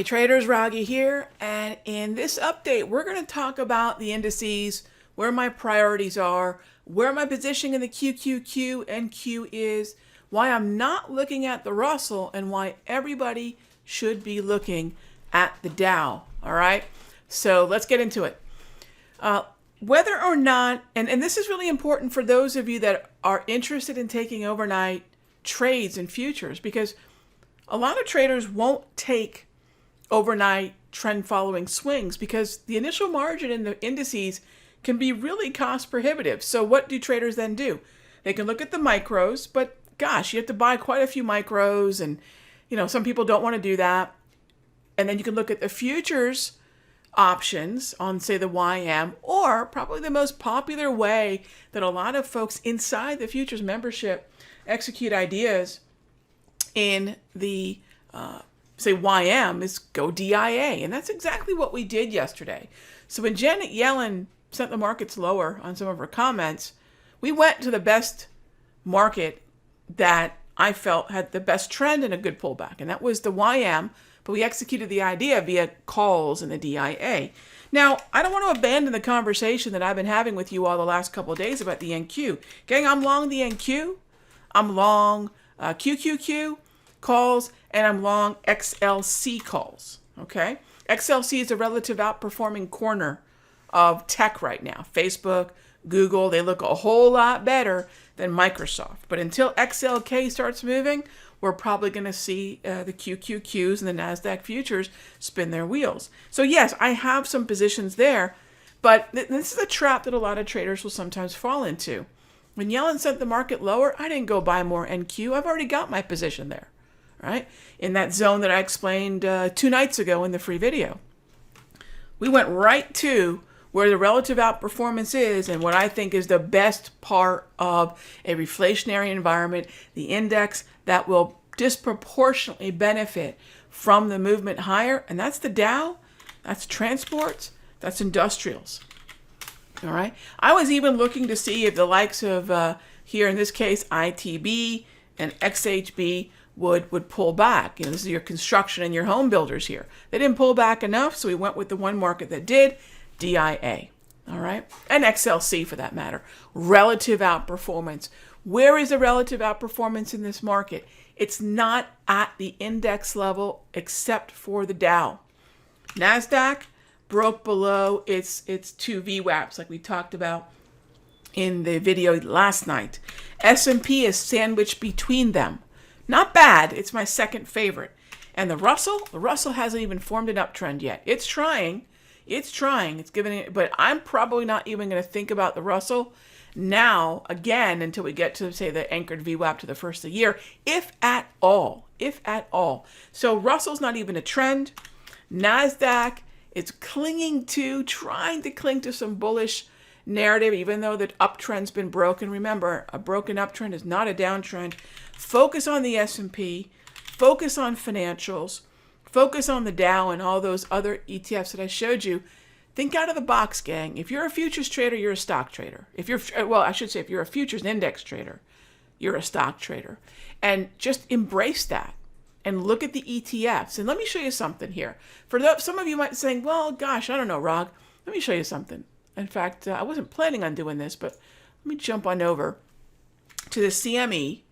Hey traders, Raghee here, and in this update we're going to talk about the indices, where my priorities are, where my position in the QQQ and Q is, why I'm not looking at the Russell, and why everybody should be looking at the Dow. All right, so let's get into it. Whether or not, and this is really important for those of you that are interested in taking overnight trades in futures, because a lot of traders won't take overnight trend following swings because the initial margin in the indices can be really cost prohibitive. So what do traders then do? They can look at the micros, but gosh, you have to buy quite a few micros, and some people don't want to do that. And then you can look at the futures options on, say, the YM, or probably the most popular way that a lot of folks inside the futures membership execute ideas in the say YM is go DIA. And that's exactly what we did yesterday. So when Janet Yellen sent the markets lower on some of her comments, we went to the best market that I felt had the best trend and a good pullback. And that was the YM, but we executed the idea via calls in the DIA. Now, I don't want to abandon the conversation that I've been having with you all the last couple of days about the NQ. Gang, I'm long the NQ. I'm long QQQ calls, and I'm long XLC calls, okay? XLC is a relative outperforming corner of tech right now. Facebook, Google, they look a whole lot better than Microsoft. But until XLK starts moving, we're probably going to see the QQQs and the NASDAQ futures spin their wheels. So yes, I have some positions there, but this is a trap that a lot of traders will sometimes fall into. When Yellen sent the market lower, I didn't go buy more NQ. I've already got my position there. Right? In that zone that I explained 2 nights ago in the free video. We went right to where the relative outperformance is and what I think is the best part of a reflationary environment, the index that will disproportionately benefit from the movement higher, and that's the Dow, that's transports, that's industrials. All right. I was even looking to see if the likes of, here in this case, ITB and XHB would pull back. This is your construction and your home builders here. They didn't pull back enough, so we went with the one market that did, DIA. All right, and XLC for that matter. Relative outperformance. Where is the relative outperformance in this market? It's not at the index level except for the Dow. NASDAQ broke below its 2 VWAPs like we talked about in the video last night. S&P is sandwiched between them. Not bad. It's my second favorite. And the Russell hasn't even formed an uptrend yet. It's trying. It's giving it, but I'm probably not even going to think about the Russell now again until we get to, say, the anchored VWAP to the first of the year, if at all. So Russell's not even a trend. NASDAQ is trying to cling to some bullish narrative, even though the uptrend's been broken. Remember, a broken uptrend is not a downtrend. Focus on the S&P, focus on financials, focus on the Dow and all those other ETFs that I showed you. Think out of the box, gang. If you're a futures trader, you're a stock trader. If you're a futures index trader, you're a stock trader. And just embrace that and look at the ETFs. And let me show you something here. Some of you might be saying, well, gosh, I don't know, Rog. Let me show you something. In fact, I wasn't planning on doing this, but let me jump on over to the CME,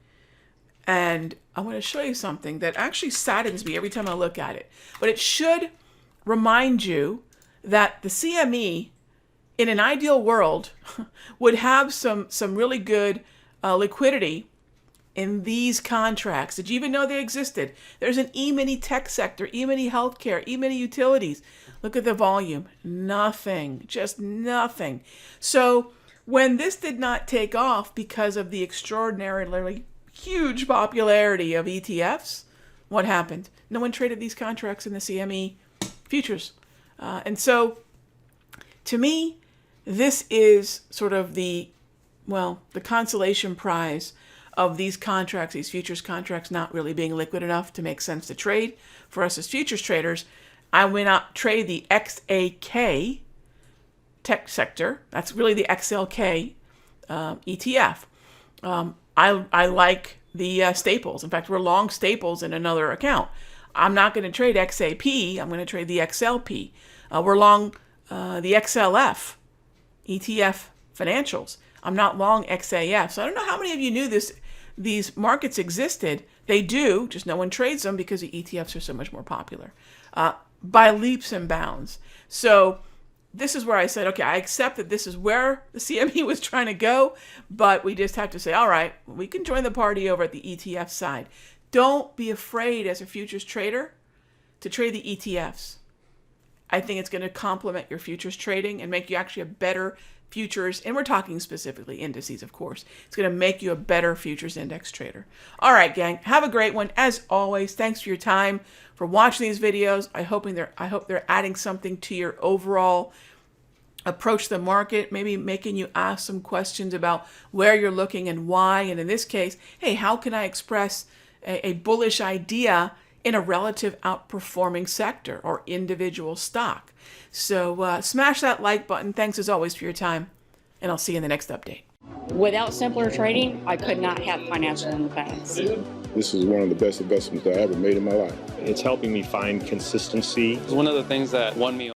and I want to show you something that actually saddens me every time I look at it. But it should remind you that the CME, in an ideal world, would have some really good liquidity in these contracts. Did you even know they existed? There's an E-mini tech sector, E-mini healthcare, E-mini utilities. Look at the volume. Nothing. Just nothing. So when this did not take off because of the extraordinarily huge popularity of ETFs, what happened? No one traded these contracts in the CME futures. And so, to me, this is sort of the consolation prize of these contracts, these futures contracts not really being liquid enough to make sense to trade. For us as futures traders, I went out trade the XAK tech sector. That's really the XLK ETF. I like the staples. In fact, we're long staples in another account. I'm not going to trade XAP. I'm going to trade the XLP. We're long the XLF, ETF financials. I'm not long XAF. So I don't know how many of you knew these markets existed. They do, just no one trades them because the ETFs are so much more popular by leaps and bounds. So this is where I said, okay, I accept that this is where the CME was trying to go, but we just have to say, all right, we can join the party over at the ETF side. Don't be afraid as a futures trader to trade the ETFs. I think it's going to complement your futures trading and make you actually a better futures, and we're talking specifically indices, of course. It's going to make you a better futures index trader. All right, gang, have a great one. As always, thanks for your time, for watching these videos. I hope they're adding something to your overall approach to the market, maybe making you ask some questions about where you're looking and why. And in this case, hey, how can I express a bullish idea in a relative outperforming sector or individual stock? So smash that like button. Thanks as always for your time, and I'll see you in the next update. Without simpler trading, I could not have financial independence. This is one of the best investments I ever made in my life. It's helping me find consistency. It's one of the things that won me